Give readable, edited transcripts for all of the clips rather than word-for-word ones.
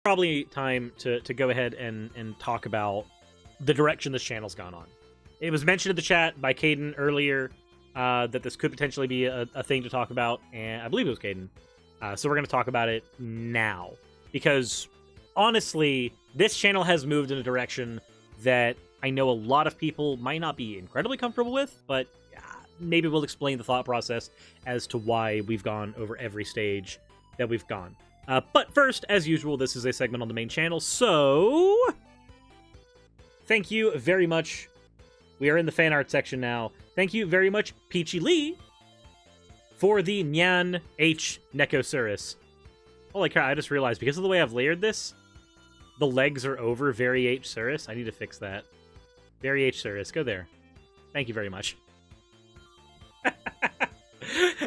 Probably time to go ahead and talk about the direction this channel's gone on. It was mentioned in the chat by Caden earlier that this could potentially be a thing to talk about, and I believe it was Caden. So we're going to talk about it now. Because, honestly, this channel has moved in a direction that I know a lot of people might not be incredibly comfortable with, but maybe we'll explain the thought process as to why we've gone over every stage that we've gone. But first, as usual, this is a segment on the main channel, so thank you very much. We are in the fan art section now. Thank you very much, Peachy Lee, for the Nyan H Neko Suris. Holy crap, I just realized, because of the way I've layered this, the legs are over Very H Suris. I need to fix that. Very H Suris, go there. Thank you very much.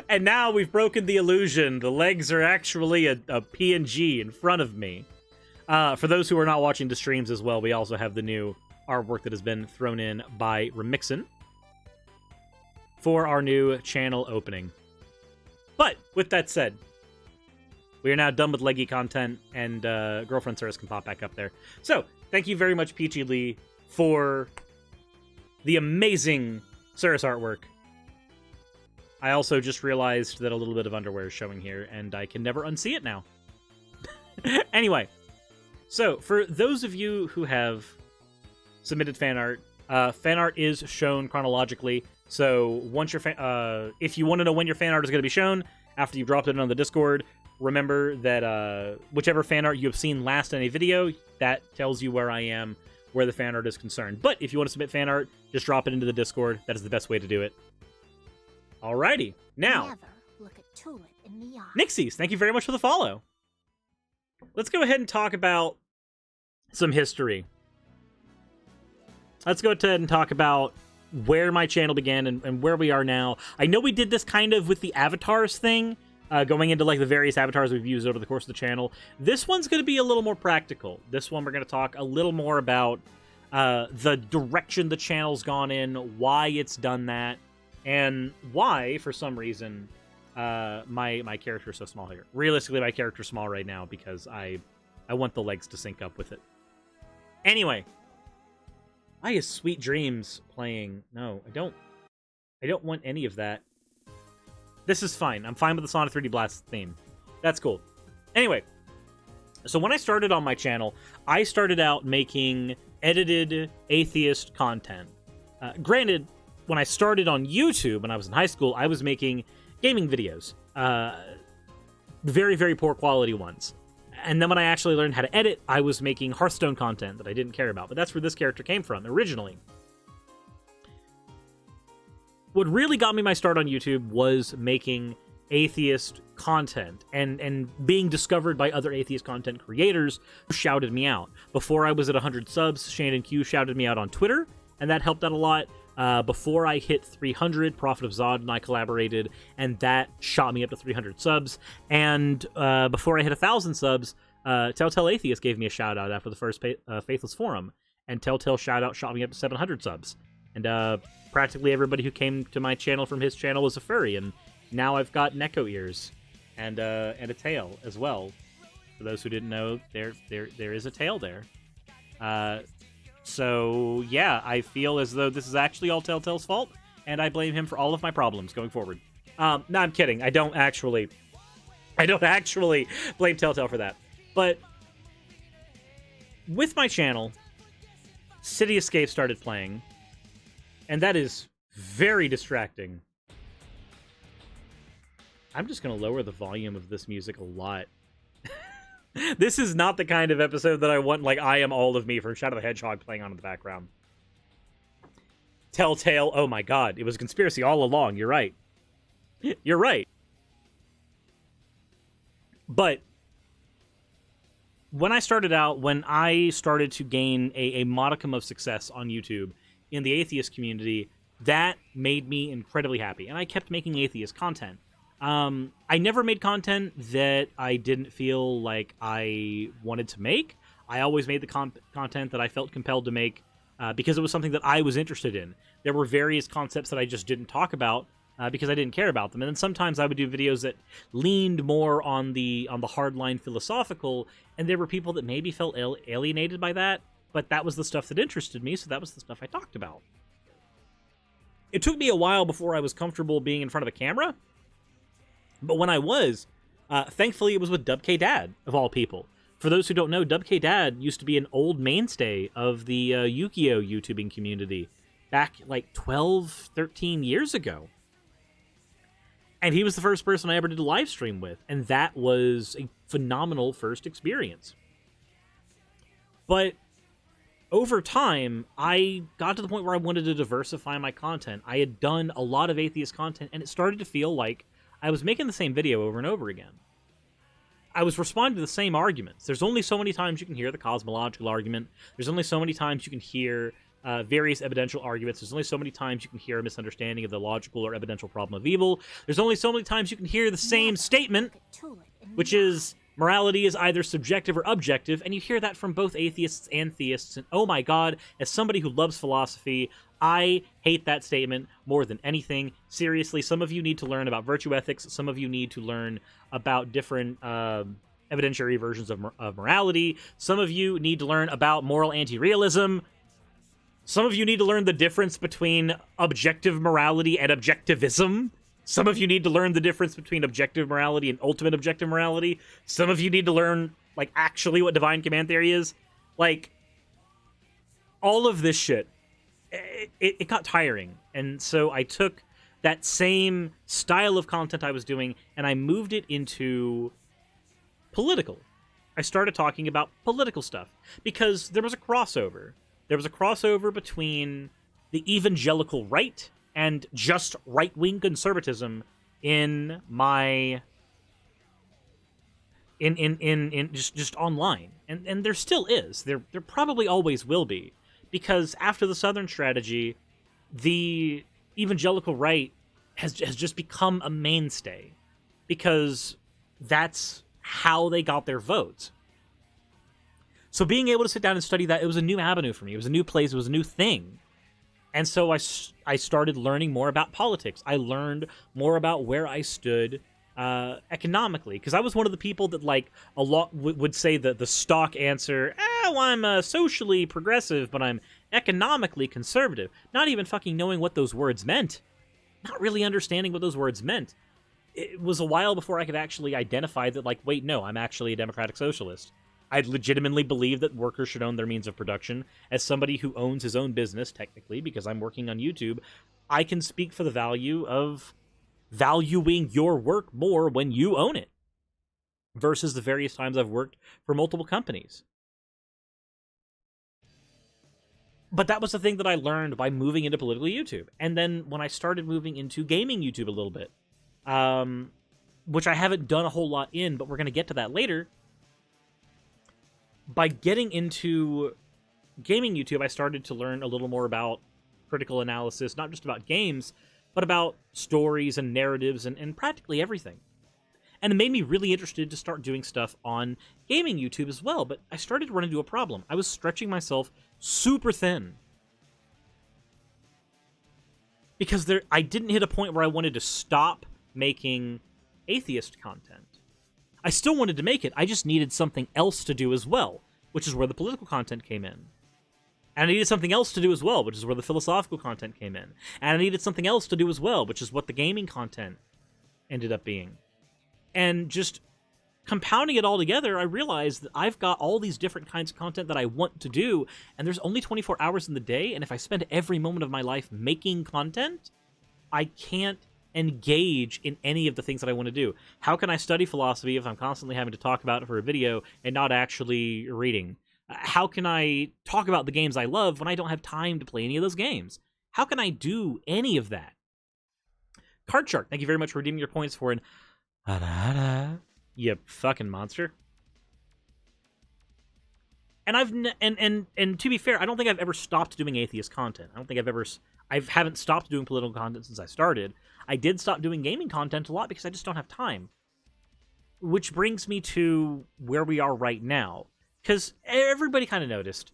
And now we've broken the illusion. The legs are actually a PNG in front of me. For those who are not watching the streams as well, we also have the new artwork that has been thrown in by Rimixen for our new channel opening. But, with that said, we are now done with leggy content, and Girlfriend Suris can pop back up there. So, thank you very much, Peachy Lee, for the amazing Suris artwork. I also just realized that a little bit of underwear is showing here, and I can never unsee it now. Anyway, so for those of you who have submitted fan art is shown chronologically. So once your if you want to know when your fan art is going to be shown, after you've dropped it on the Discord, remember that whichever fan art you have seen last in a video, that tells you where I am, where the fan art is concerned. But if you want to submit fan art, just drop it into the Discord. That is the best way to do it. Alrighty, now, Never look a tulip in the eye. Nixies, thank you very much for the follow. Let's go ahead and talk about some history. Let's go ahead and talk about where my channel began and where we are now. I know we did this kind of with the avatars thing, going into like the various avatars we've used over the course of the channel. This one's going to be a little more practical. This one we're going to talk a little more about the direction the channel's gone in, why it's done that, and why, for some reason, my character is so small here. Realistically, my character's small right now because I want the legs to sync up with it. Anyway, I have Sweet Dreams playing. No, I don't want any of that. This is fine. I'm fine with the Sonic 3D Blast theme. That's cool. Anyway, so when I started on my channel, I started out making edited Atheist content. Granted, when I started on YouTube when I was in high school, I was making gaming videos. Very, very poor quality ones. And then when I actually learned how to edit, I was making Hearthstone content that I didn't care about. But that's where this character came from, originally. What really got me my start on YouTube was making Atheist content and being discovered by other Atheist content creators who shouted me out. Before I was at 100 subs, JacandQuil shouted me out on Twitter, and that helped out a lot. Before I hit 300, Prophet of Zod and I collaborated, and that shot me up to 300 subs. And before I hit 1,000 subs, Telltale Atheist gave me a shout-out after the first Faithless Forum, and Telltale Shoutout shot me up to 700 subs. And practically everybody who came to my channel from his channel was a furry, and now I've got Neko ears and a tail as well. For those who didn't know, there is a tail there. So, yeah, I feel as though this is actually all Telltale's fault, and I blame him for all of my problems going forward. No, I'm kidding. I don't actually blame Telltale for that. But with my channel, City Escape started playing, and that is very distracting. I'm just going to lower the volume of this music a lot. This is not the kind of episode that I want, like, I Am All of Me from Shadow the Hedgehog playing on in the background. Telltale, oh my god, it was a conspiracy all along, you're right. You're right. But when I started out, when I started to gain a modicum of success on YouTube in the Atheist community, that made me incredibly happy, and I kept making Atheist content. I never made content that I didn't feel like I wanted to make. I always made the content that I felt compelled to make because it was something that I was interested in. There were various concepts that I just didn't talk about because I didn't care about them. And then sometimes I would do videos that leaned more on the hardline philosophical, and there were people that maybe felt alienated by that, but that was the stuff that interested me, so that was the stuff I talked about. It took me a while before I was comfortable being in front of a camera, but when I was, thankfully it was with Dub-K Dad, of all people. For those who don't know, Dub-K Dad used to be an old mainstay of the Yu-Gi-Oh! YouTubing community back like 12, 13 years ago. And he was the first person I ever did a live stream with, and that was a phenomenal first experience. But over time, I got to the point where I wanted to diversify my content. I had done a lot of atheist content, and it started to feel like I was making the same video over and over again. I was responding to the same arguments. There's only so many times you can hear the cosmological argument. There's only so many times you can hear various evidential arguments. There's only so many times you can hear a misunderstanding of the logical or evidential problem of evil. There's only so many times you can hear the same statement, which is morality is either subjective or objective, and you hear that from both atheists and theists. And oh my god, as somebody who loves philosophy, I hate that statement more than anything. Seriously, some of you need to learn about virtue ethics. Some of you need to learn about different evidentiary versions of morality. Some of you need to learn about moral anti-realism. Some of you need to learn the difference between objective morality and objectivism. Some of you need to learn the difference between objective morality and ultimate objective morality. Some of you need to learn, like, actually what divine command theory is. Like, all of this shit, it got tiring. And so I took that same style of content I was doing and I moved it into political. I started talking about political stuff because there was a crossover. There was a crossover between the evangelical right and just right-wing conservatism in my just online. And there still is. There probably always will be. Because after the Southern strategy, the evangelical right has just become a mainstay. Because that's how they got their votes. So being able to sit down and study that, it was a new avenue for me. It was a new place. It was a new thing. And so I started learning more about politics. I learned more about where I stood economically. Because I was one of the people that, like, a lot would say that the stock answer, well, I'm socially progressive, but I'm economically conservative. Not even fucking knowing what those words meant. Not really understanding what those words meant. It was a while before I could actually identify that, like, wait, no, I'm actually a democratic socialist. I legitimately believe that workers should own their means of production. As somebody who owns his own business, technically, because I'm working on YouTube, I can speak for the value of valuing your work more when you own it, versus the various times I've worked for multiple companies. But that was the thing that I learned by moving into political YouTube. And then when I started moving into gaming YouTube a little bit, which I haven't done a whole lot in, but we're going to get to that later. By getting into gaming YouTube, I started to learn a little more about critical analysis, not just about games, but about stories and narratives and practically everything. And it made me really interested to start doing stuff on gaming YouTube as well, but I started to run into a problem. I was stretching myself super thin. Because I didn't hit a point where I wanted to stop making atheist content. I still wanted to make it, I just needed something else to do as well, which is where the political content came in. And I needed something else to do as well, which is where the philosophical content came in. And I needed something else to do as well, which is what the gaming content ended up being. And just compounding it all together, I realized that I've got all these different kinds of content that I want to do, and there's only 24 hours in the day, and if I spend every moment of my life making content, I can't engage in any of the things that I want to do. How can I study philosophy if I'm constantly having to talk about it for a video and not actually reading? How can I talk about the games I love when I don't have time to play any of those games? How can I do any of that? Card Shark, thank you very much for redeeming your points for an you fucking monster. And and to be fair, I don't think I've ever stopped doing atheist content. I don't think I haven't stopped doing political content since I started. I did stop doing gaming content a lot because I just don't have time. Which brings me to where we are right now. Because everybody kind of noticed,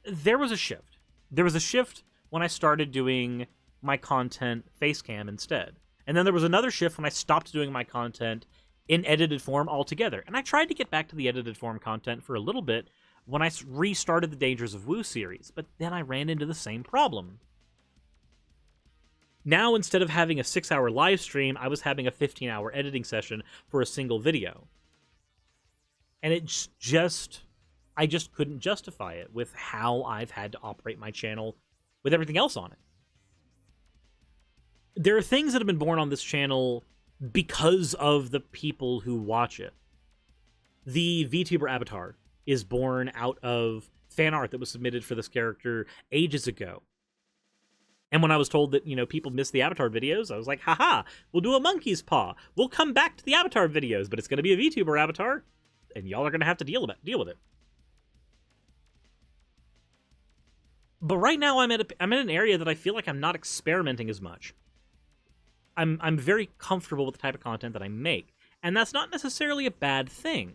there was a shift. There was a shift when I started doing my content face cam instead. And then there was another shift when I stopped doing my content in edited form altogether. And I tried to get back to the edited form content for a little bit when I restarted the Dangers of Wu series, but then I ran into the same problem. Now, instead of having a 6-hour live stream, I was having a 15-hour editing session for a single video. And I just couldn't justify it with how I've had to operate my channel with everything else on it. There are things that have been born on this channel because of the people who watch it. The Vtuber avatar is born out of fan art that was submitted for this character ages ago. And when I was told that, people miss the Avatar videos, I was like, haha, we'll do a monkey's paw. We'll come back to the Avatar videos, but it's going to be a VTuber avatar, and y'all are going to have to deal with it. But right now, I'm in an area that I feel like I'm not experimenting as much. I'm very comfortable with the type of content that I make, and that's not necessarily a bad thing.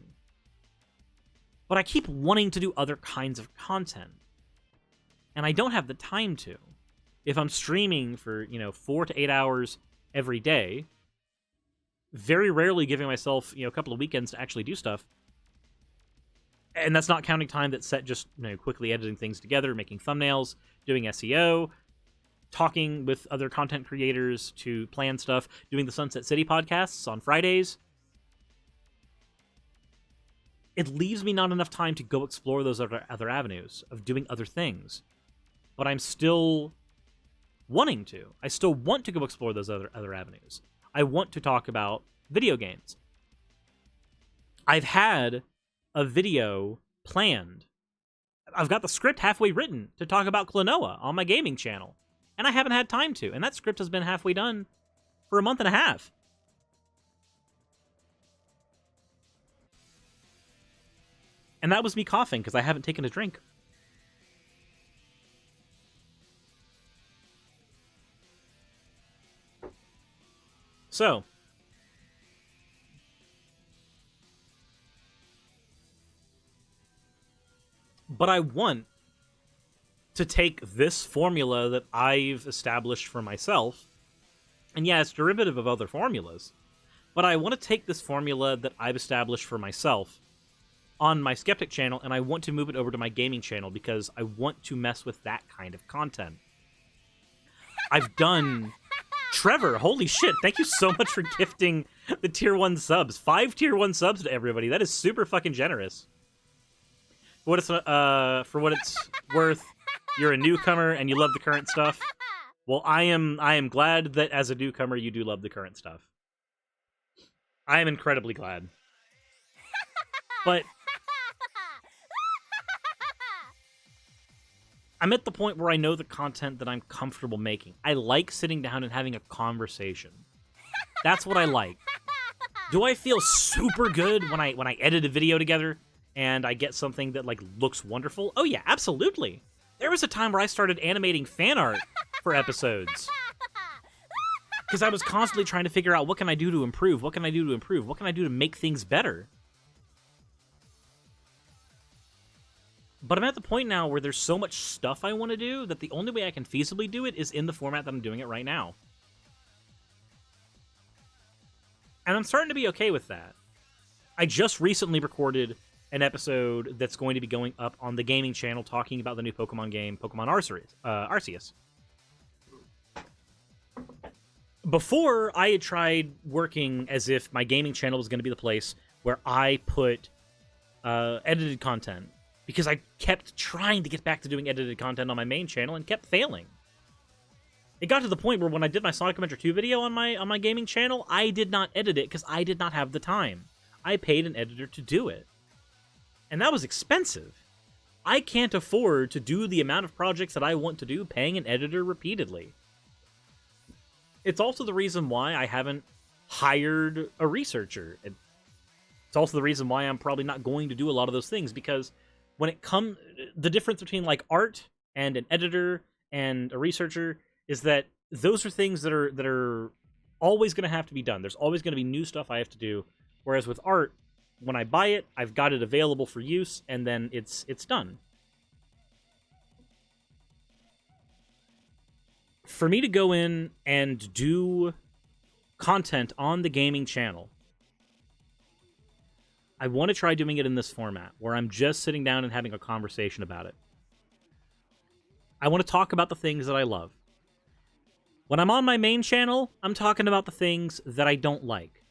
But I keep wanting to do other kinds of content, and I don't have the time to. If I'm streaming for, 4 to 8 hours every day, very rarely giving myself, a couple of weekends to actually do stuff, and that's not counting time that's set just, quickly editing things together, making thumbnails, doing SEO, talking with other content creators to plan stuff, doing the Sunset City podcasts on Fridays. It leaves me not enough time to go explore those other avenues of doing other things. But I'm still wanting to. I still want to go explore those other avenues. I want to talk about video games. I've had a video planned. I've got the script halfway written to talk about Klonoa on my gaming channel, and I haven't had time to. And that script has been halfway done for a month and a half. And that was me coughing because I haven't taken a drink. So, but I want to take this formula that I've established for myself, and yeah, it's derivative of other formulas, but I want to take this formula that I've established for myself on my Skeptic channel, and I want to move it over to my gaming channel because I want to mess with that kind of content. I've done... Trevor, holy shit, thank you so much for gifting the tier 1 subs. 5 tier 1 subs to everybody. That is super fucking generous. For what it's worth, you're a newcomer and you love the current stuff. Well, I am glad that as a newcomer you do love the current stuff. I am incredibly glad. But I'm at the point where I know the content that I'm comfortable making. I like sitting down and having a conversation. That's what I like. Do I feel super good when I edit a video together and I get something that looks wonderful? Oh yeah, absolutely. There was a time where I started animating fan art for episodes. Because I was constantly trying to figure out what can I do to improve? What can I do to improve? What can I do to make things better? But I'm at the point now where there's so much stuff I want to do that the only way I can feasibly do it is in the format that I'm doing it right now. And I'm starting to be okay with that. I just recently recorded an episode that's going to be going up on the gaming channel talking about the new Pokemon game, Pokemon Arceus. Before, I had tried working as if my gaming channel was going to be the place where I put edited content, because I kept trying to get back to doing edited content on my main channel and kept failing. It got to the point where when I did my Sonic Adventure 2 video on my gaming channel, I did not edit it because I did not have the time. I paid an editor to do it. And that was expensive. I can't afford to do the amount of projects that I want to do paying an editor repeatedly. It's also the reason why I haven't hired a researcher. It's also the reason why I'm probably not going to do a lot of those things, because when it comes, the difference between art and an editor and a researcher is that those are things that are always going to have to be done. There's always going to be new stuff I have to do. Whereas with art, when I buy it, I've got it available for use, and then it's done. For me to go in and do content on the gaming channel, I want to try doing it in this format, where I'm just sitting down and having a conversation about it. I want to talk about the things that I love. When I'm on my main channel, I'm talking about the things that I don't like.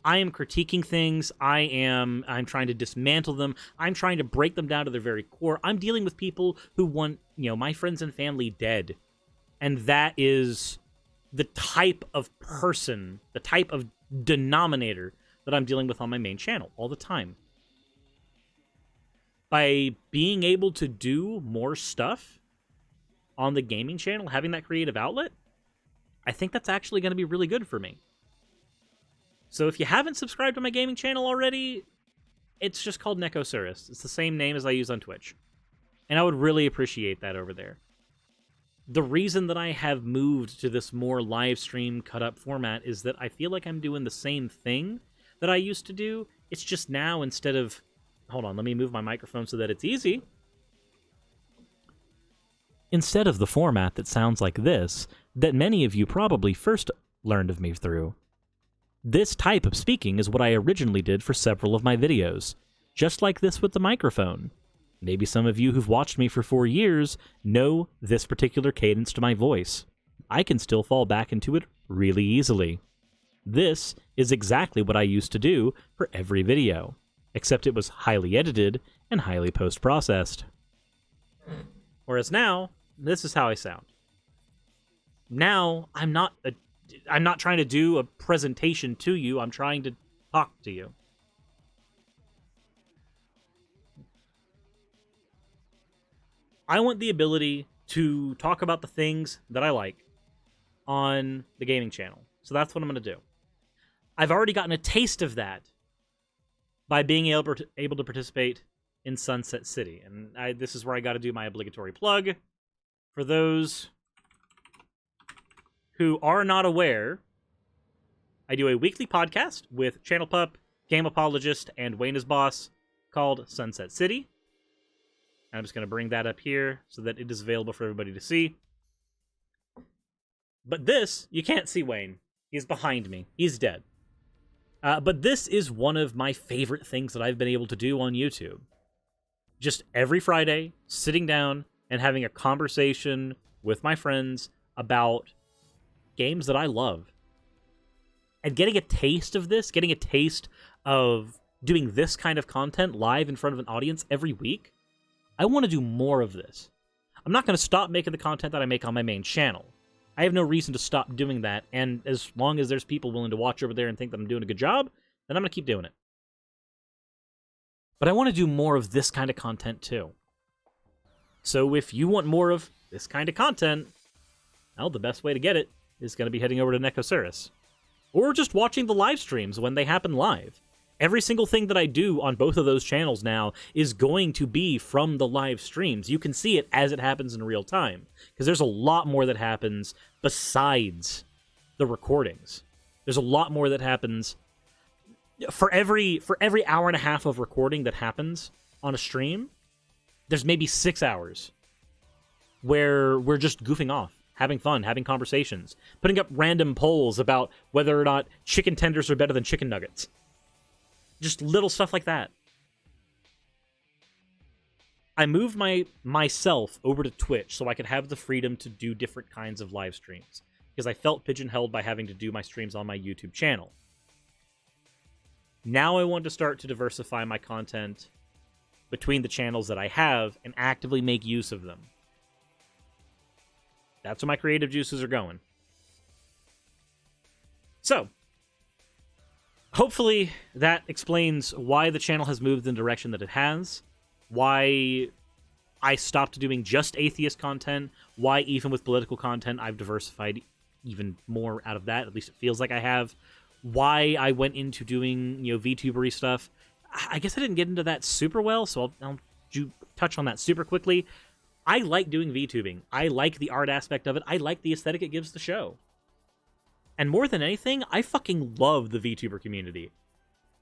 I am critiquing things. I'm trying to dismantle them. I'm trying to break them down to their very core. I'm dealing with people who want, my friends and family dead. And that is the type of person, the type of denominator that I'm dealing with on my main channel all the time. By being able to do more stuff on the gaming channel, having that creative outlet, I think that's actually going to be really good for me. So if you haven't subscribed to my gaming channel already, it's just called Suris. It's the same name as I use on Twitch. And I would really appreciate that over there. The reason that I have moved to this more live stream cut-up format is that I feel like I'm doing the same thing that I used to do. It's just now, instead of... Hold on, let me move my microphone so that it's easy. Instead of the format that sounds like this, that many of you probably first learned of me through, this type of speaking is what I originally did for several of my videos, just like this with the microphone. Maybe some of you who've watched me for 4 years know this particular cadence to my voice. I can still fall back into it really easily. This is exactly what I used to do for every video, except it was highly edited and highly post-processed. Whereas now, this is how I sound. Now, I'm not trying to do a presentation to you, I'm trying to talk to you. I want the ability to talk about the things that I like on the gaming channel. So that's what I'm going to do. I've already gotten a taste of that by being able to participate in Sunset City. And this is where I got to do my obligatory plug. For those who are not aware, I do a weekly podcast with Channel Pup, Game Apologist, and Wayne is Boss called Sunset City. And I'm just going to bring that up here so that it is available for everybody to see. But this, you can't see Wayne. He's behind me. He's dead. But this is one of my favorite things that I've been able to do on YouTube. Just every Friday, sitting down and having a conversation with my friends about games that I love. And getting a taste of this, getting a taste of doing this kind of content live in front of an audience every week, I want to do more of this. I'm not going to stop making the content that I make on my main channel. I have no reason to stop doing that, and as long as there's people willing to watch over there and think that I'm doing a good job, then I'm going to keep doing it. But I want to do more of this kind of content too. So if you want more of this kind of content, well, the best way to get it is going to be heading over to Suris. Or just watching the live streams when they happen live. Every single thing that I do on both of those channels now is going to be from the live streams. You can see it as it happens in real time, because there's a lot more that happens besides the recordings. There's a lot more that happens for every hour and a half of recording that happens on a stream. There's maybe 6 hours where we're just goofing off, having fun, having conversations, putting up random polls about whether or not chicken tenders are better than chicken nuggets. Just little stuff like that. I moved myself over to Twitch so I could have the freedom to do different kinds of live streams, because I felt pigeonholed by having to do my streams on my YouTube channel. Now I want to start to diversify my content between the channels that I have and actively make use of them. That's where my creative juices are going. So, hopefully that explains why the channel has moved in the direction that it has, why I stopped doing just atheist content, why even with political content I've diversified even more out of that, at least it feels like I have, why I went into doing, VTuber-y stuff. I guess I didn't get into that super well, so I'll touch on that super quickly. I like doing VTubing. I like the art aspect of it. I like the aesthetic it gives the show. And more than anything, I fucking love the VTuber community.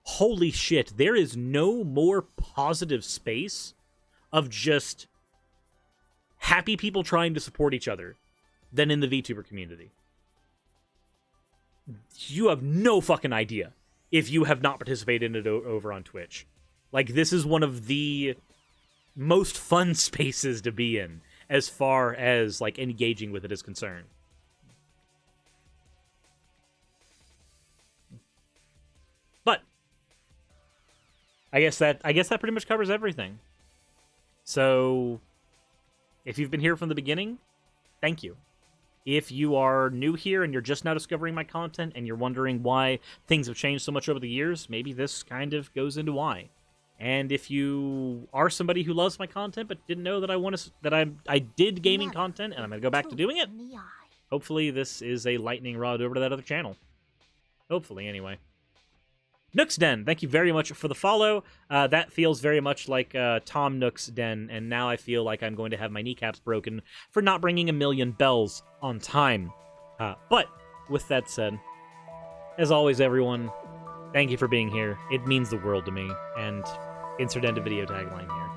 Holy shit, there is no more positive space of just happy people trying to support each other than in the VTuber community. you have no fucking idea if you have not participated in it over on Twitch. Like, this is one of the most fun spaces to be in as far as, like, engaging with it is concerned. But I guess that pretty much covers everything. So if you've been here from the beginning, thank you. If you are new here and you're just now discovering my content and you're wondering why things have changed so much over the years, maybe this kind of goes into why. And if you are somebody who loves my content but didn't know that I did gaming content and I'm going to go back to doing it, hopefully this is a lightning rod over to that other channel. Hopefully, anyway. Nook's Den, thank you very much for the follow. That feels very much like Tom Nook's Den, and now I feel like I'm going to have my kneecaps broken for not bringing a million bells on time. But, with that said, as always, everyone, thank you for being here. It means the world to me, and insert end of video tagline here.